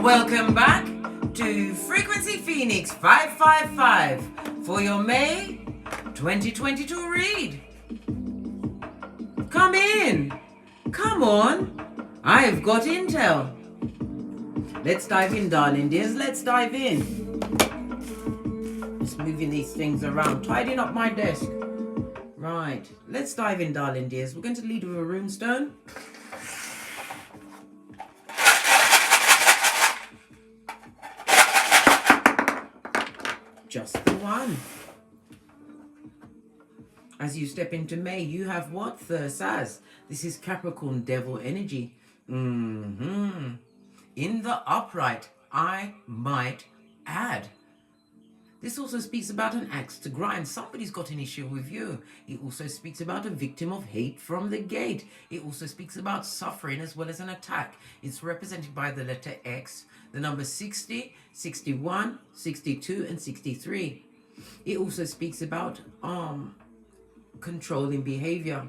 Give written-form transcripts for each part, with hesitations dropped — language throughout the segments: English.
Welcome back to Frequency Phoenix 555 for your May 2022 read. Come in. Come on. I've got intel. Let's dive in, darling dears. Let's dive in. Just moving these things around, tidying up my desk. Right. Let's dive in, darling dears. We're going to lead with a runestone. Just the one. As you step into May, you have what? Thursaz. This is Capricorn devil energy. In the upright, I might add. This also speaks about an axe to grind. Somebody's got an issue with you. It also speaks about a victim of hate from the gate. It also speaks about suffering as well as an attack. It's represented by the letter X, the number 60, 61, 62, and 63. It also speaks about controlling behavior.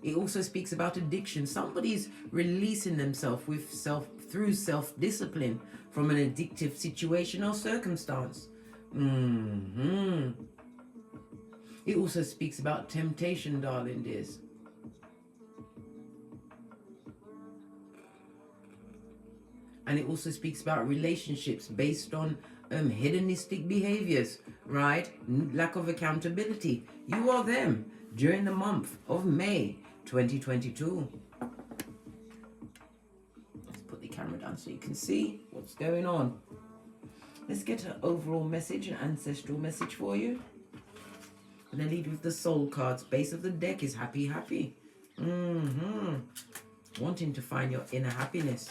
It also speaks about addiction. Somebody's releasing themselves through self-discipline from an addictive situation or circumstance. It also speaks about temptation, darling dears. And it also speaks about relationships based on hedonistic behaviors, right? Lack of accountability. You are them during the month of May 2022. Let's put the camera down so you can see what's going on. Let's get an overall message, an ancestral message for you. I'm going to lead with the soul cards. Base of the deck is happy, happy. Wanting to find your inner happiness.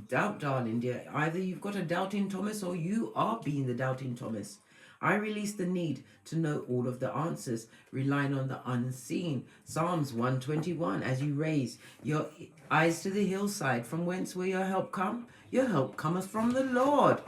Doubt, darling dear. Either you've got a doubting Thomas or you are being the doubting Thomas. I release the need to know all of the answers, relying on the unseen. Psalms 121, as you raise your eyes to the hillside, from whence will your help come? Your help cometh from the Lord.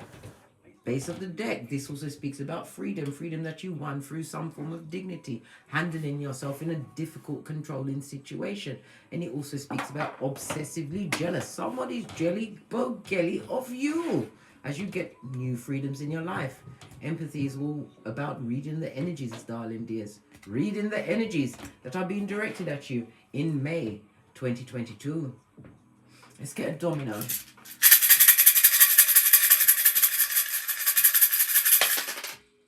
Base of the deck, this also speaks about freedom, freedom that you won through some form of dignity, handling yourself in a difficult, controlling situation. And it also speaks about obsessively jealous. Somebody's jelly of you as you get new freedoms in your life. Empathy is all about reading the energies, darling dears. Reading the energies that are being directed at you in May 2022. Let's get a domino.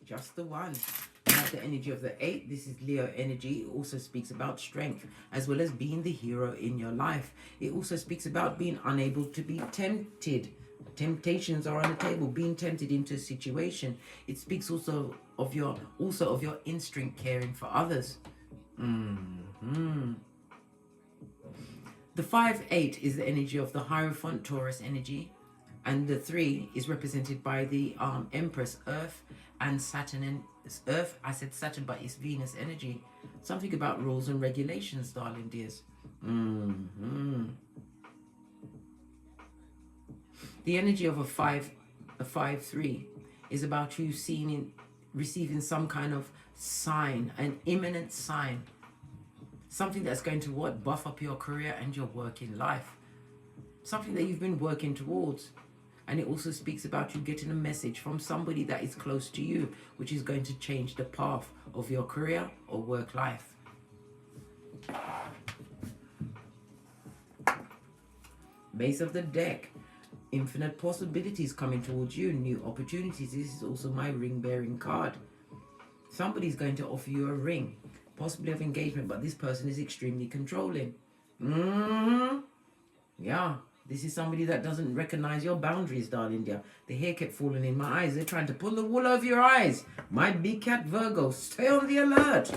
Just the one. We have the energy of the 8. This is Leo energy. It also speaks about strength as well as being the hero in your life. It also speaks about being unable to be tempted. Temptations are on the table, being tempted into a situation. It speaks also of your instinct caring for others. The 5-8 is the energy of the Hierophant Taurus energy, and the 3 is represented by the Empress Earth and Saturn. And Earth, I said Saturn, but it's Venus energy. Something about rules and regulations, darling dears. The energy of a 5-3 is about you receiving some kind of sign, an imminent sign. Something that's going to buff up your career and your work in life. Something that you've been working towards. And it also speaks about you getting a message from somebody that is close to you, which is going to change the path of your career or work life. Base of the deck. Infinite possibilities coming towards you, new opportunities. This is also my ring-bearing card. Somebody's going to offer you a ring, possibly of engagement, but this person is extremely controlling. Yeah, this is somebody that doesn't recognize your boundaries, darling dear. The hair kept falling in my eyes. They're trying to pull the wool over your eyes. My big cat Virgo, stay on the alert.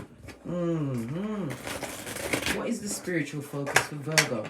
What is the spiritual focus for Virgo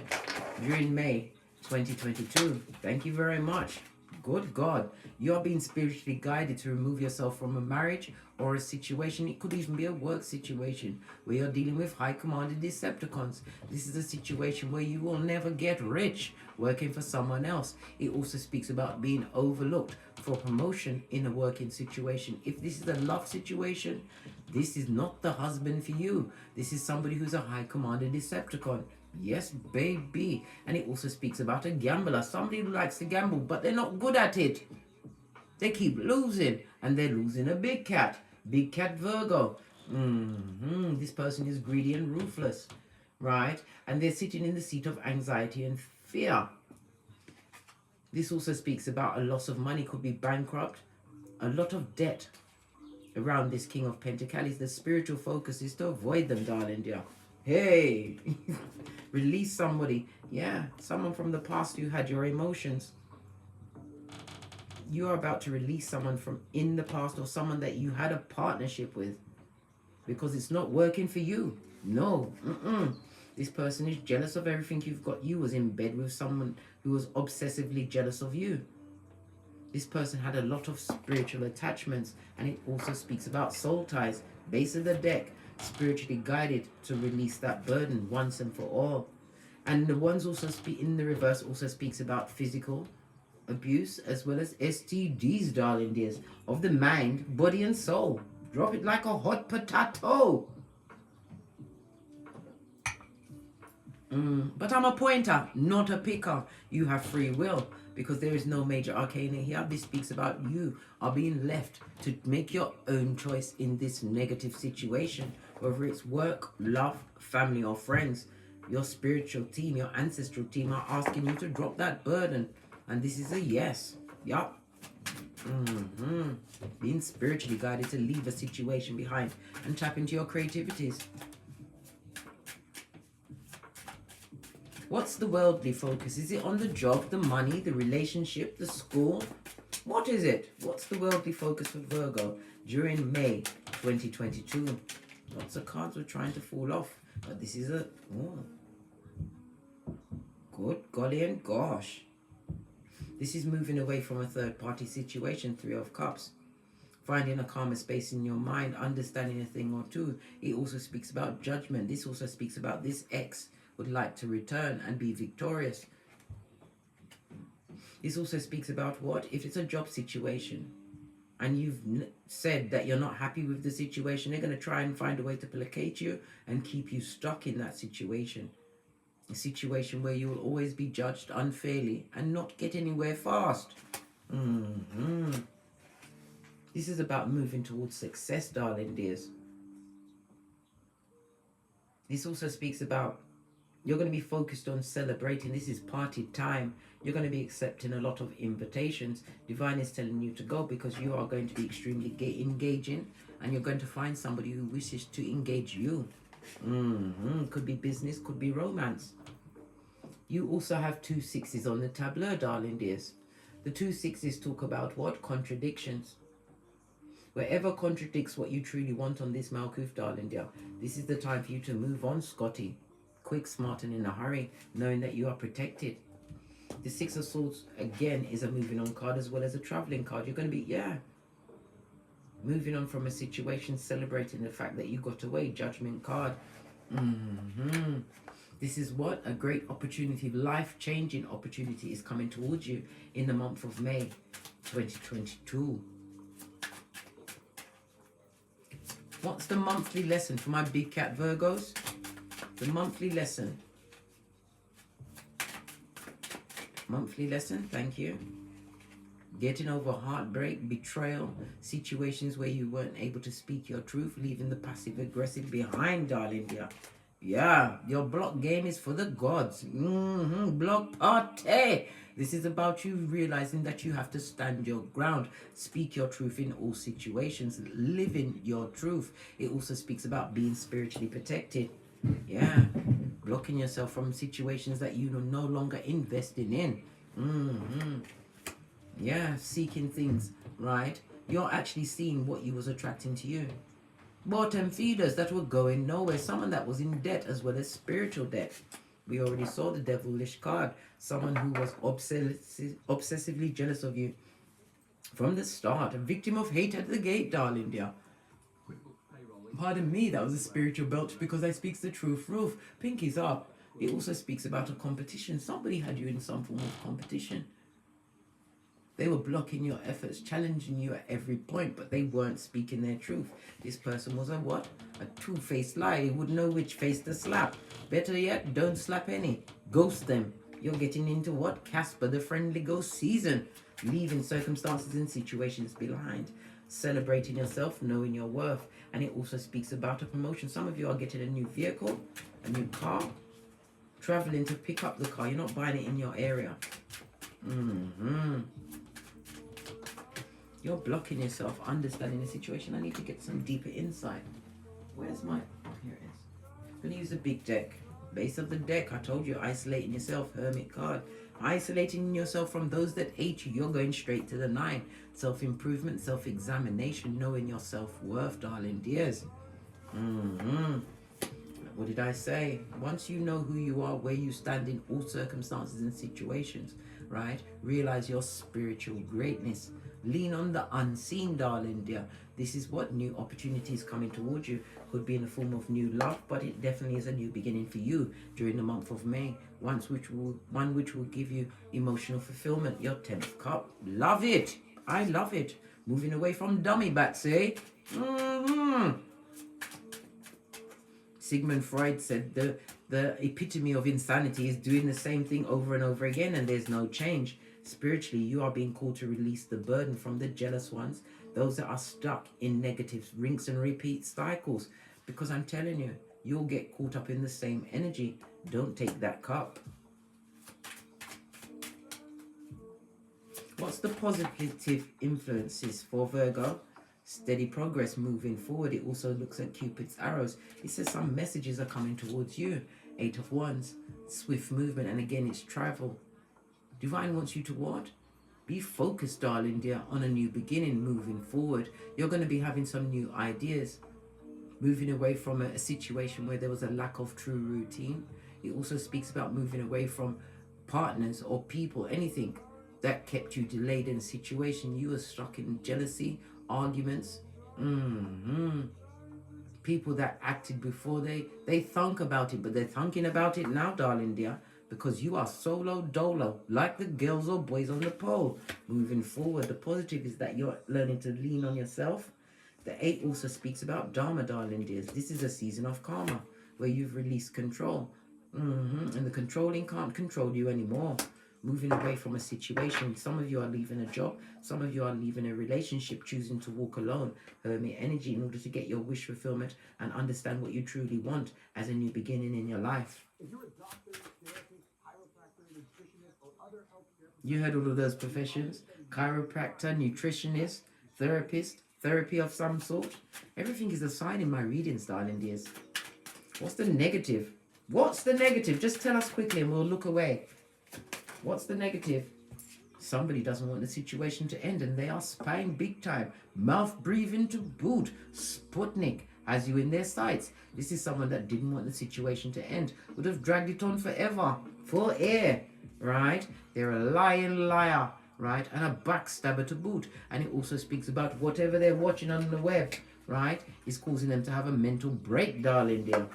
during May 2022? Thank you very much. Good God, you are being spiritually guided to remove yourself from a marriage or a situation. It could even be a work situation where you're dealing with high commanded Decepticons. This is a situation where you will never get rich working for someone else. It also speaks about being overlooked for promotion in a working situation. If this is a love situation, this is not the husband for you. This is somebody who's a high commander Decepticon. Yes, baby. And it also speaks about a gambler, somebody who likes to gamble, but they're not good at it. They keep losing, and they're losing a big cat. Big cat Virgo. This person is greedy and ruthless, right? And they're sitting in the seat of anxiety and fear. This also speaks about a loss of money, could be bankrupt, a lot of debt around this King of Pentacles. The spiritual focus is to avoid them, darling dear. Hey, release somebody. Yeah, someone from the past who had your emotions. You are about to release someone from in the past, or someone that you had a partnership with, because it's not working for you. No. This person is jealous of everything you've got. You was in bed with someone who was obsessively jealous of you. This person had a lot of spiritual attachments, and it also speaks about soul ties. Base of the deck, spiritually guided to release that burden once and for all. And the ones also speak in the reverse also speaks about physical abuse as well as STDs, darling dears, of the mind, body and soul. Drop it like a hot potato. But I'm a pointer, not a picker. You have free will, because there is no major arcana here. This speaks about you are being left to make your own choice in this negative situation, whether it's work, love, family or friends. Your spiritual team, your ancestral team are asking you to drop that burden, and this is a yes. Yup. Being spiritually guided to leave a situation behind and tap into your creativities. What's the worldly focus? Is it on the job, the money, the relationship, the school? What is it? What's the worldly focus for Virgo during May 2022? Lots of cards were trying to fall off, but this is a... good golly and gosh. This is moving away from a third-party situation, Three of Cups. Finding a calmer space in your mind, understanding a thing or two. It also speaks about judgment. This also speaks about this ex would like to return and be victorious. This also speaks about what? If it's a job situation and you've said that you're not happy with the situation, they're going to try and find a way to placate you and keep you stuck in that situation. A situation where you will always be judged unfairly and not get anywhere fast. This is about moving towards success, darling dears. This also speaks about you're going to be focused on celebrating. This is party time. You're going to be accepting a lot of invitations. Divine is telling you to go because you are going to be extremely engaging, and you're going to find somebody who wishes to engage you. Could be business, could be romance. You also have 2 6s on the tableau, darling dears. The 2 6s talk about what? Contradictions. Wherever contradicts what you truly want on this Malkuth, darling dear, this is the time for you to move on, Scotty. Quick, smart and in a hurry, knowing that you are protected. The 6 of Swords again is a moving on card as well as a traveling card. You're going to be, moving on from a situation, celebrating the fact that you got away. Judgment card. This is what? A great opportunity, life-changing opportunity is coming towards you in the month of May 2022. What's the monthly lesson for my big cat Virgos? The monthly lesson. Monthly lesson, thank you. Getting over heartbreak, betrayal, situations where you weren't able to speak your truth, leaving the passive aggressive behind, darling dear. Yeah, your block game is for the gods. Block party. This is about you realizing that you have to stand your ground, speak your truth in all situations, living your truth. It also speaks about being spiritually protected. Yeah, blocking yourself from situations that you are no longer investing in. Yeah, seeking things, right? You're actually seeing what you was attracting to you. Bottom feeders that were going nowhere. Someone that was in debt as well as spiritual debt. We already saw the devilish card. Someone who was obsessively jealous of you from the start. A victim of hate at the gate, darling dear. Pardon me, that was a spiritual belch because I speaks the truth. Roof, pinkies up. It also speaks about a competition. Somebody had you in some form of competition. They were blocking your efforts, challenging you at every point, but they weren't speaking their truth. This person was a what? A two-faced liar. He would know which face to slap. Better yet, don't slap any. Ghost them. You're getting into what? Casper, the friendly ghost season. Leaving circumstances and situations behind. Celebrating yourself, knowing your worth. And it also speaks about a promotion. Some of you are getting a new vehicle, a new car. Traveling to pick up the car. You're not buying it in your area. You're blocking yourself, understanding the situation. I need to get some deeper insight. Where's my... Oh, here it is. I'm going to use a big deck. Base of the deck, I told you, isolating yourself, Hermit card. Isolating yourself from those that hate you. You're going straight to the 9. Self-improvement, self-examination, knowing your self-worth, darling dears. What did I say? Once you know who you are, where you stand in all circumstances and situations, right? Realize your spiritual greatness. Lean on the unseen, darling dear. This is what new opportunities coming towards you. Could be in the form of new love, but it definitely is a new beginning for you during the month of May. One which will give you emotional fulfillment. Your 10th cup. Love it. I love it. Moving away from dummy bats, eh? Sigmund Freud said the epitome of insanity is doing the same thing over and over again, and there's no change. Spiritually, you are being called to release the burden from the jealous ones, those that are stuck in negative rinse and repeat cycles. Because I'm telling you, you'll get caught up in the same energy. Don't take that cup. What's the positive influences for Virgo? Steady progress moving forward. It also looks at Cupid's arrows. It says some messages are coming towards you. 8 of Wands, swift movement, and again it's travel. Divine wants you to what? Be focused, darling dear, on a new beginning moving forward. You're going to be having some new ideas. Moving away from a situation where there was a lack of true routine. It also speaks about moving away from partners or people, anything that kept you delayed in a situation. You were stuck in jealousy, arguments. People that acted before they thunk about it, but they're thinking about it now, darling dear. Because you are solo dolo, like the girls or boys on the pole. Moving forward, the positive is that you're learning to lean on yourself. The 8 also speaks about Dharma, darling dears. This is a season of karma, where you've released control. And the controlling can't control you anymore. Moving away from a situation. Some of you are leaving a job. Some of you are leaving a relationship, choosing to walk alone. Hermit energy in order to get your wish fulfillment and understand what you truly want as a new beginning in your life. If you're a doctor, therapist, chiropractor, nutritionist, or other healthcare... You heard all of those professions. Chiropractor, nutritionist, therapist, therapy of some sort. Everything is a sign in my readings, darling dears. What's the negative? What's the negative? Just tell us quickly and we'll look away. What's the negative? Somebody doesn't want the situation to end and they are spying big time. Mouth breathing to boot. Sputnik has you in their sights. This is someone that didn't want the situation to end. Would have dragged it on forever. For air. Right? They're a lying liar. Right? And a backstabber to boot. And it also speaks about whatever they're watching on the web. Right? Is causing them to have a mental break, darling dear.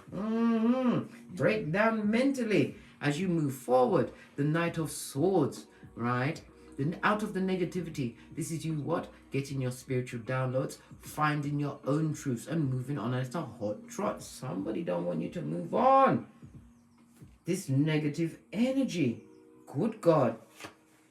Break down mentally. As you move forward, the Knight of Swords, right? Then out of the negativity, this is you what? Getting your spiritual downloads, finding your own truths and moving on. And it's a hot trot. Somebody don't want you to move on. This negative energy, good God,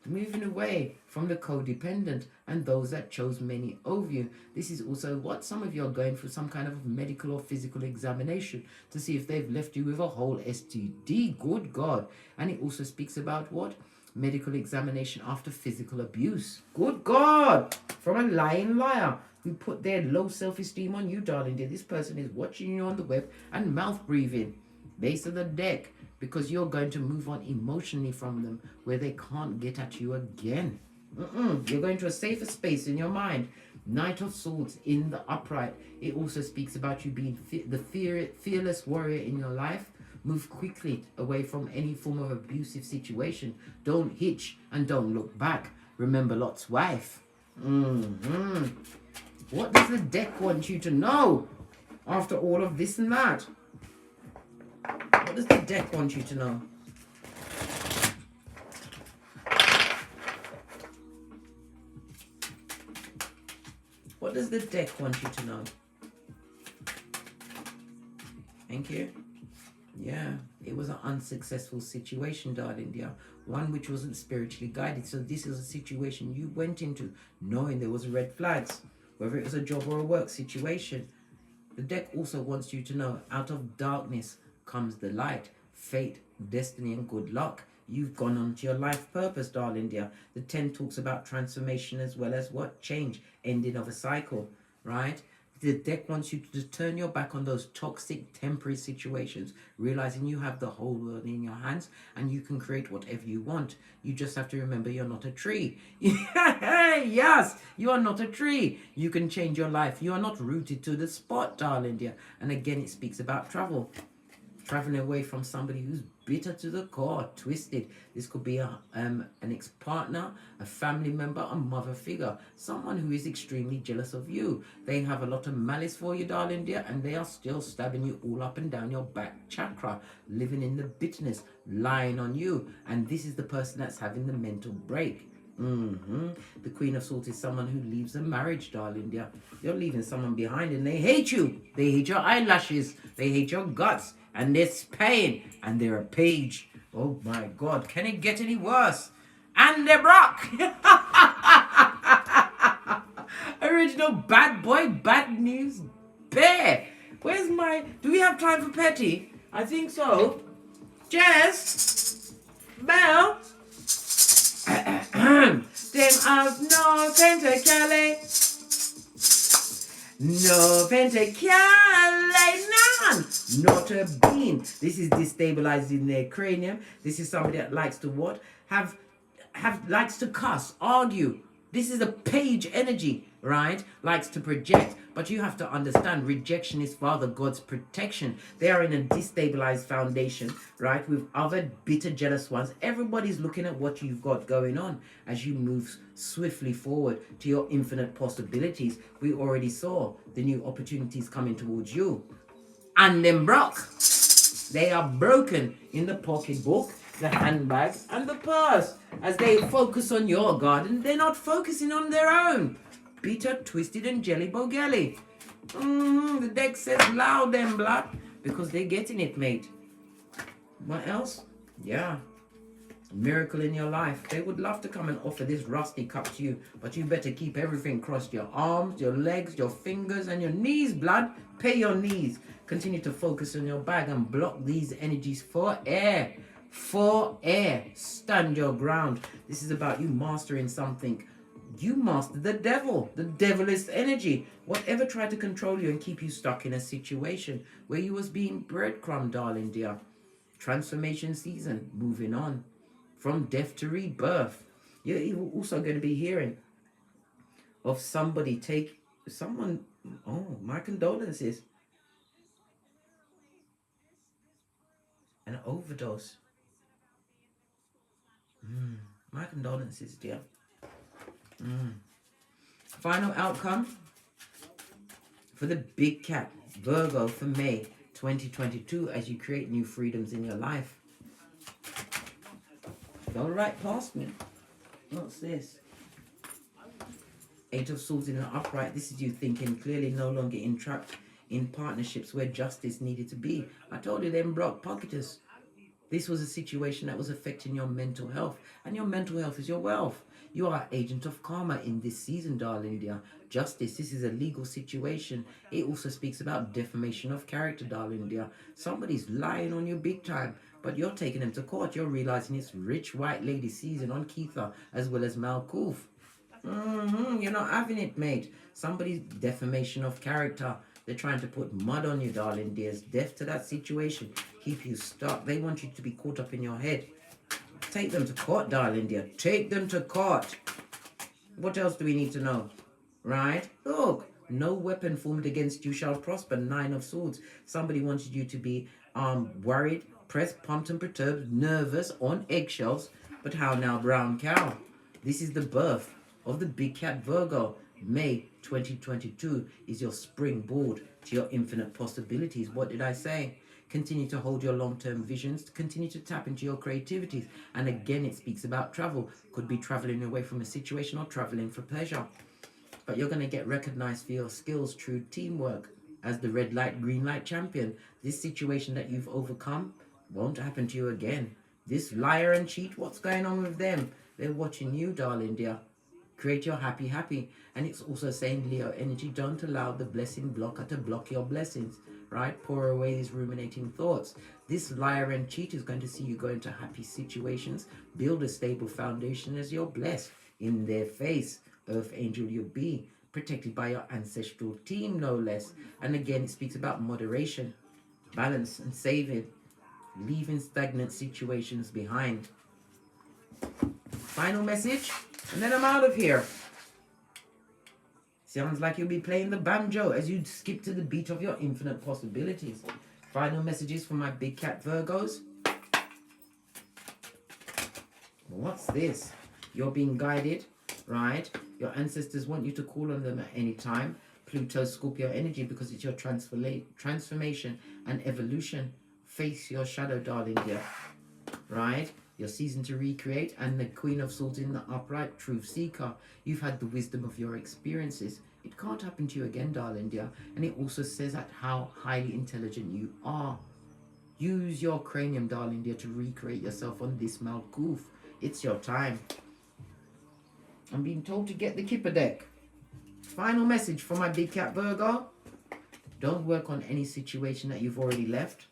moving away from the codependent and those that chose many over you. This is also what some of you are going through, some kind of medical or physical examination to see if they've left you with a whole STD. Good God. And it also speaks about what? Medical examination after physical abuse. Good God. From a lying liar who put their low self-esteem on you, darling dear. This person is watching you on the web and mouth breathing. Base of the deck. Because you're going to move on emotionally from them where they can't get at you again. You're going to a safer space in your mind. Knight of Swords in the upright. It also speaks about you being the fearless warrior in your life. Move quickly away from any form of abusive situation. Don't hitch and don't look back. Remember Lot's wife. What does the deck want you to know after all of this and that? What does the deck want you to know? does the deck want you to know? Thank you. Yeah, it was an unsuccessful situation, darling dear. One which wasn't spiritually guided. So this is a situation you went into knowing there was red flags, whether it was a job or a work situation. The deck also wants you to know, out of darkness comes the light, fate, destiny, and good luck. You've gone on to your life purpose, darling dear. The 10 talks about transformation as well as what? Change, ending of a cycle, right? The deck wants you to just turn your back on those toxic temporary situations, realizing you have the whole world in your hands and you can create whatever you want. You just have to remember you're not a tree. Yes, you are not a tree. You can change your life. You are not rooted to the spot, darling dear. And again, it speaks about travel. Traveling away from somebody who's bitter to the core, twisted. This could be an ex-partner, a family member, a mother figure, someone who is extremely jealous of you. They have a lot of malice for you, darling dear, and they are still stabbing you all up and down your back chakra, living in the bitterness, lying on you. And this is the person that's having the mental break. The Queen of Swords is someone who leaves a marriage, darling dear. You're leaving someone behind and they hate you. They hate your eyelashes. They hate your guts. And they're Spain, and they're a page. Oh my God, can it get any worse? And they're Brock. Original bad boy, bad news bear. Where's my... Do we have time for petty? I think so. Jess? Belle? Them of no pentacale. No pentacale, none. Not a bean. This is destabilizing their cranium. This is somebody that likes to what? Likes to cuss, argue. This is a page energy, right? Likes to project. But you have to understand, rejection is Father God's protection. They are in a destabilized foundation, right? With other bitter, jealous ones. Everybody's looking at what you've got going on as you move swiftly forward to your infinite possibilities. We already saw the new opportunities coming towards you. And then broke. They are broken in the pocketbook, the handbag, and the purse. As they focus on your garden, they're not focusing on their own. Bitter, twisted, and jelly bogelly. The deck says loud and blood because they're getting it, mate. What else? Yeah. Miracle in your life. They would love to come and offer this rusty cup to you, but you better keep everything crossed. Your arms, your legs, your fingers, and your knees, blood. Pay your knees. Continue to focus on your bag and block these energies for air. For air. Stand your ground. This is about you mastering something. You master the devil. The devilist energy. Whatever tried to control you and keep you stuck in a situation where you was being breadcrumb, darling dear. Transformation season. Moving on. From death to rebirth. You're also going to be hearing of somebody oh, my condolences. An overdose. My condolences, dear. Final outcome for the big cat, Virgo, for May 2022 as you create new freedoms in your life. Go right past me. What's this? 8 of Swords in an upright. This is you thinking clearly, no longer entrapped in partnerships where justice needed to be. I told you them block pocketers. This was a situation that was affecting your mental health, and your mental health is your wealth. You are agent of karma in this season, darling dear. Justice, this is a legal situation. It also speaks about defamation of character, darling dear. Somebody's lying on you big time, but you're taking them to court. You're realizing it's rich white lady season on Keitha as well as Malkuf. You're not having it, mate. Somebody's defamation of character. They're trying to put mud on you, darling dears. Death to that situation. Keep you stuck. They want you to be caught up in your head. Take them to court, darling dear. Take them to court. What else do we need to know? Right? Look. No weapon formed against you shall prosper. 9 of Swords. Somebody wanted you to be worried, pressed, pumped and perturbed, nervous, on eggshells. But how now, brown cow? This is the birth of the big cat Virgo. May 2022 is your springboard to your infinite possibilities. What did I say? Continue to hold your long-term visions, to continue to tap into your creativities. And again, it speaks about travel. Could be traveling away from a situation or traveling for pleasure. but you're going to get recognized for your skills, true teamwork as the red light, green light champion. This situation that you've overcome won't happen to you again. This liar and cheat, what's going on with them? They're watching you, darling dear. Create your happy, happy. And it's also saying, Leo energy, don't allow the blessing blocker to block your blessings, right? Pour away these ruminating thoughts. This liar and cheat is going to see you go into happy situations, build a stable foundation as you're blessed in their face. Earth angel you'll be, protected by your ancestral team, no less. And again, it speaks about moderation, balance, and saving, leaving stagnant situations behind. Final message, and then I'm out of here. Sounds like you'll be playing the banjo as you skip to the beat of your infinite possibilities. Final messages for my big cat Virgos. What's this? You're being guided, right? Your ancestors want you to call on them at any time. Pluto, Scorpio energy, because it's your transformation and evolution. Face your shadow, darling dear, right? Your season to recreate, and the Queen of Swords in the upright, truth seeker. You've had the wisdom of your experiences. It can't happen to you again, darling dear. And it also says that how highly intelligent you are. Use your cranium, darling dear, to recreate yourself on this Malkuth. It's your time. I'm being told to get the Kipper deck. Final message for my big cat Virgo. Don't work on any situation that you've already left.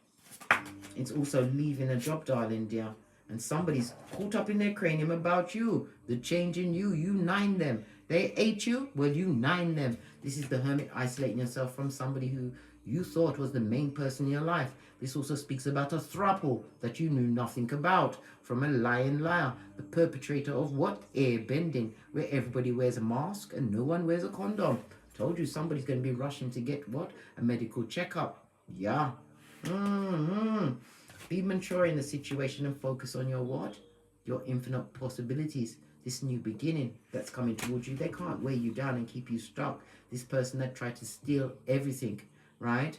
It's also leaving a job, darling dear. And somebody's caught up in their cranium about you. The change in you. You nine them. They ate you. Well, you nine them. This is the Hermit isolating yourself from somebody who you thought was the main person in your life. This also speaks about a throuple that you knew nothing about. From a lying liar. The perpetrator of what? Air bending. Where everybody wears a mask and no one wears a condom. Told you somebody's going to be rushing to get what? A medical checkup. Yeah. Be mature in the situation and focus on your what? Your infinite possibilities. This new beginning that's coming towards you. They can't weigh you down and keep you stuck. This person that tried to steal everything, right?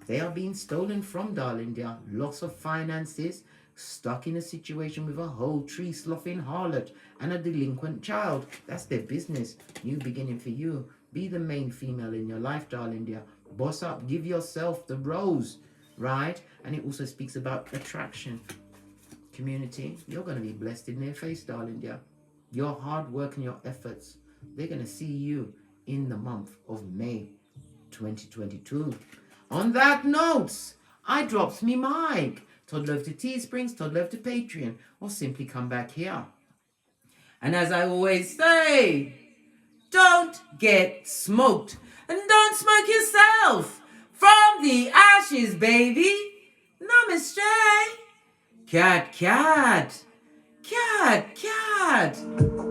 They are being stolen from, darling dear. Loss of finances. Stuck in a situation with a whole tree sloughing harlot and a delinquent child. That's their business. New beginning for you. Be the main female in your life, darling dear. Boss up. Give yourself the rose. Right? And it also speaks about attraction. Community, you're going to be blessed in their face, darling dear. Your hard work and your efforts, they're going to see you in the month of May 2022. On that note, I drops me mic. Todd love to Teesprings, Todd love to Patreon, or simply come back here. And as I always say, don't get smoked and don't smoke yourself. From the ashes, baby. Namaste. Cat, cat. Cat, cat.